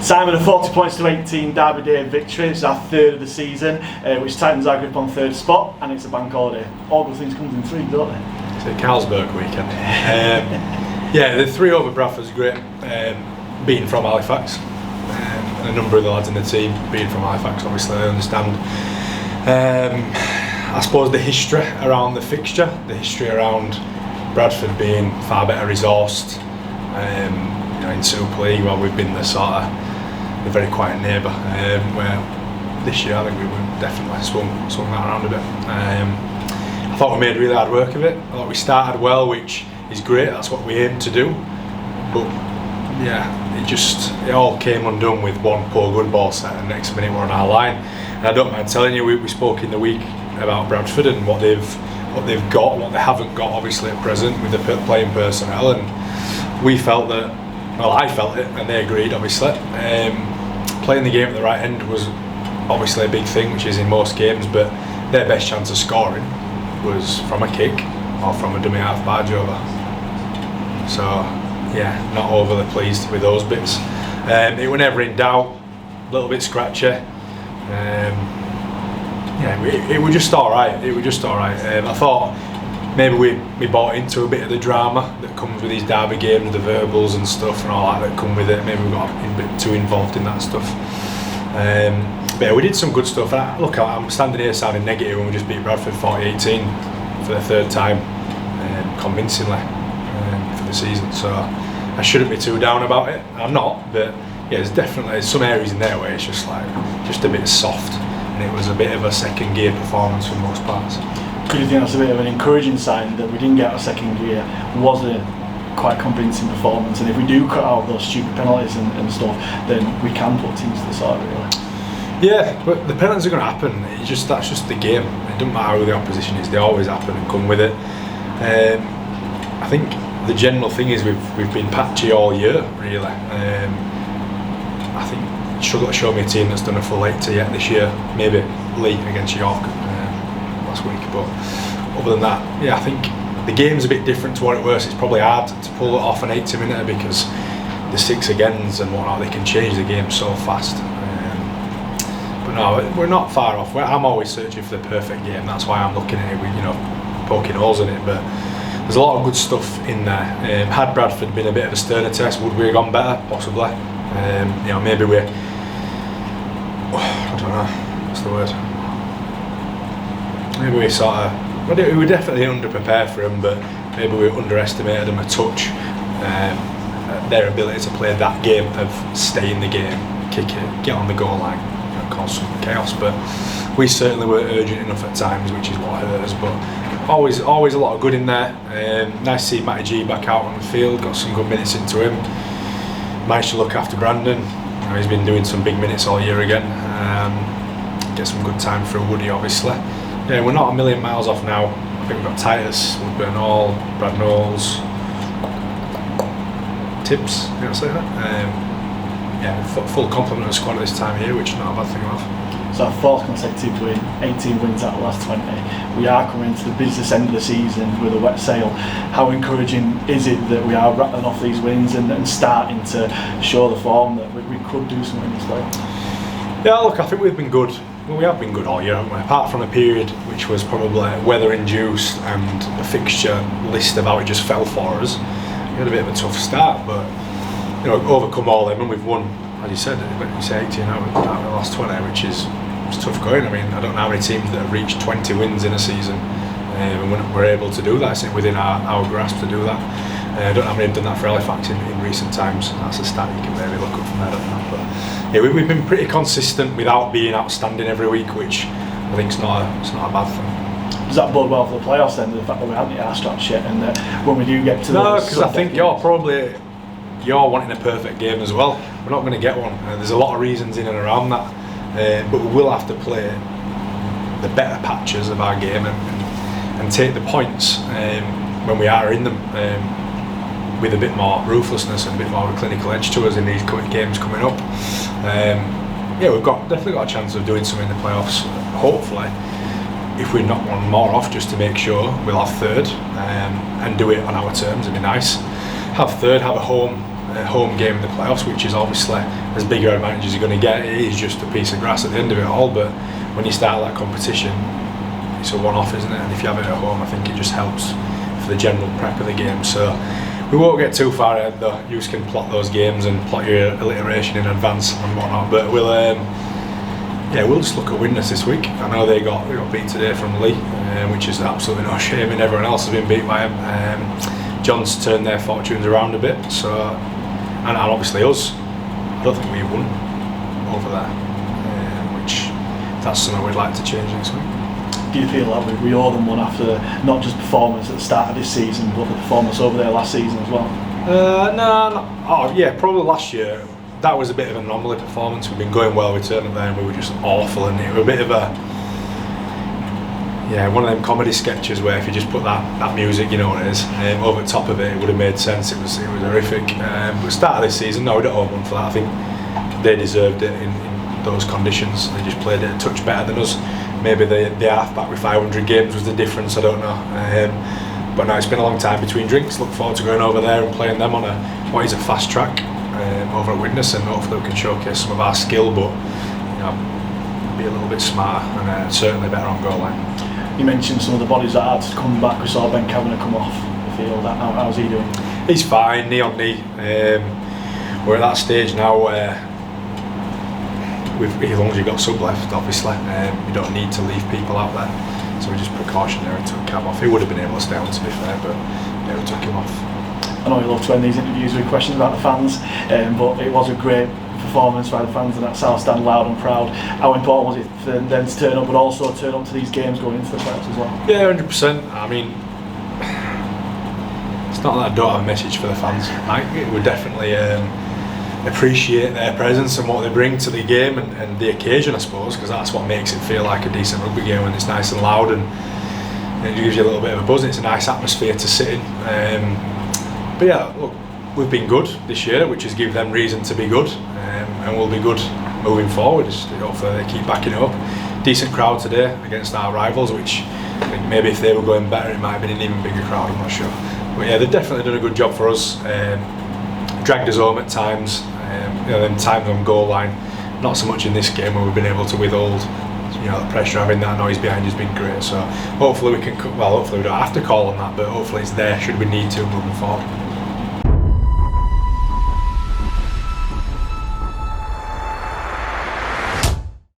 Simon, a 40 points to 18 Derby Day victory. It's our third of the season, which tightens our grip on third spot, and it's a bank holiday. All good things come in three, don't they? It's a Carlsberg weekend. Yeah, the 3 over Bradford's great. Being from Halifax, and a number of the lads in the team being from Halifax, obviously I understand. I suppose the history around the fixture, the history around Bradford being far better resourced. In Super League, well, we've been the sort of the very quiet neighbour. Where this year I think we definitely swung that around a bit. I thought we made really hard work of it. I thought we started well, which is great. That's what we aim to do. But yeah, it all came undone with one poor good ball set, and next minute we're on our line. And I don't mind telling you, we spoke in the week about Bradford and what they've got, what they haven't got, obviously at present with the playing personnel, and we felt that. Well, I felt it, and they agreed, obviously. Playing the game at the right end was obviously a big thing, which is in most games, but their best chance of scoring was from a kick or from a dummy half barge over. So, yeah, not overly pleased with those bits. It was never in doubt, a little bit scratchy. It was just alright. I thought maybe we bought into a bit of the drama that comes with these derby games, the verbals and stuff and all that come with it. Maybe we got a bit too involved in that stuff. But yeah, we did some good stuff. Look, I'm standing here sounding negative when we just beat Bradford 40-18 for the third time, convincingly for the season. So I shouldn't be too down about it. I'm not, but yeah, there's definitely some areas in there where it's just a bit soft, and it was a bit of a second gear performance for most parts. Do you think that's a bit of an encouraging sign that we didn't get our second gear? Was a quite convincing performance, and if we do cut out those stupid penalties and stuff, then we can put teams to the side, really. Yeah, but the penalties are going to happen. That's just the game. It doesn't matter who the opposition is; they always happen and come with it. I think the general thing is we've been patchy all year, really. I think you struggle to show me a team that's done a full 80 yet this year. Maybe Lee against York last week, but other than that, yeah, I think the game's a bit different to what it was. It's probably hard to pull it off an 80-minute because the 6 agains and whatnot, they can change the game so fast. But no, we're not far off. I'm always searching for the perfect game. That's why I'm looking at it with, poking holes in it. But there's a lot of good stuff in there. Had Bradford been a bit of a sterner test, would we have gone better? Possibly. Maybe I don't know. What's the word? Maybe we were definitely underprepared for them, but maybe we underestimated them a touch. Their ability to play that game of stay in the game, kick it, get on the goal line, cause some chaos. But we certainly were urgent enough at times, which is what hurt us. But always a lot of good in there. Nice to see Matty G back out on the field. Got some good minutes into him. Managed to look after Brandon. He's been doing some big minutes all year again. Get some good time through Woody, obviously. Yeah, we're not a million miles off now. I think we've got Titus, Woodburn Hall, Brad Knowles, Tibbs, you know, say that? Full complement of squad at this time of year, which is not a bad thing to have. So our 4th consecutive win, 18 wins out of the last 20. We are coming to the business end of the season with a wet sail. How encouraging is it that we are rattling off these wins and starting to show the form that we could do something this way? Yeah, look, I think we've been good. Well, we have been good all year, haven't we? Apart from a period which was probably weather-induced and a fixture list of how it just fell for us. We had a bit of a tough start, but overcome all them, and we've won, as you said, 18 out of the last 20, which is tough going. I mean, I don't know how many teams that have reached 20 wins in a season, and we're able to do that. It's within our grasp to do that. I don't know how many have done that for Halifax in recent times. That's a stat you can maybe look up from there, I don't know. But yeah, we've been pretty consistent without being outstanding every week, which I think is not a bad thing. Does that bode well for the playoffs then, the fact that we haven't hit our straps yet, and that when we do get to no, because I think you're wanting a perfect game as well. We're not going to get one. There's a lot of reasons in and around that, but we will have to play the better patches of our game and take the points when we are in them with a bit more ruthlessness and a bit more of a clinical edge to us in these games coming up. We've definitely got a chance of doing something in the playoffs. Hopefully, if we knock one more off, just to make sure we'll have 3rd and do it on our terms. It'd be nice. Have 3rd, have a home game in the playoffs, which is obviously a as bigger advantage as you're going to get. It is just a piece of grass at the end of it all, but when you start that competition, it's a one-off, isn't it? And if you have it at home, I think it just helps for the general prep of the game. So we won't get too far ahead though. You can plot those games and plot your alliteration in advance and whatnot, but we'll just look at winners this week. I know they got beat today from Lee, which is absolutely no shame, and everyone else has been beat by him. John's turned their fortunes around a bit, so, and obviously us, I don't think we won over there, which that's something we'd like to change next week. Do you feel that we owe them one after not just performance at the start of this season, but the performance over there last season as well? Probably last year. That was a bit of an anomaly performance. We've been going well, we turned up there and we were just awful, and it was a bit of one of them comedy sketches where if you just put that music, you know what it is, over the top of it, it would have made sense. It was horrific. But start of this season, no, we don't owe them for that. I think they deserved it in those conditions. They just played it a touch better than us. Maybe the half-back with 500 games was the difference, I don't know. But no, it's been a long time between drinks. Look forward to going over there and playing them on what is a fast track over at Widnes, and hopefully we can showcase some of our skill, but be a little bit smarter and certainly better on goal line. You mentioned some of the bodies that had to come back. We saw Ben Kavanagh come off the field. How's he doing? He's fine, knee on knee. We're at that stage now where as long as you've got sub left, obviously, you don't need to leave people out there. So we just precautionary took Cav off. He would have been able to stay on, to be fair, but we took him off. I know you love to end these interviews with questions about the fans, but it was a great performance by the fans and that South stand loud and proud. How important was it for them to turn up, but also turn up to these games going into the playoffs as well? Yeah, 100%. I mean, it's not that I don't have a message for the fans. We definitely appreciate their presence and what they bring to the game and the occasion, I suppose, because that's what makes it feel like a decent rugby game when it's nice and loud and it gives you a little bit of a buzz. It's a nice atmosphere to sit in. But yeah, look, we've been good this year, which has given them reason to be good, and we'll be good moving forward. Hopefully they keep backing it up. Decent crowd today against our rivals, which I think maybe if they were going better, it might have been an even bigger crowd, I'm not sure. But yeah, they've definitely done a good job for us. Dragged us home at times, them times on goal line, not so much in this game where we've been able to withhold the pressure. Having that noise behind has been great, so hopefully we can, hopefully we don't have to call on that, but hopefully it's there should we need to moving forward.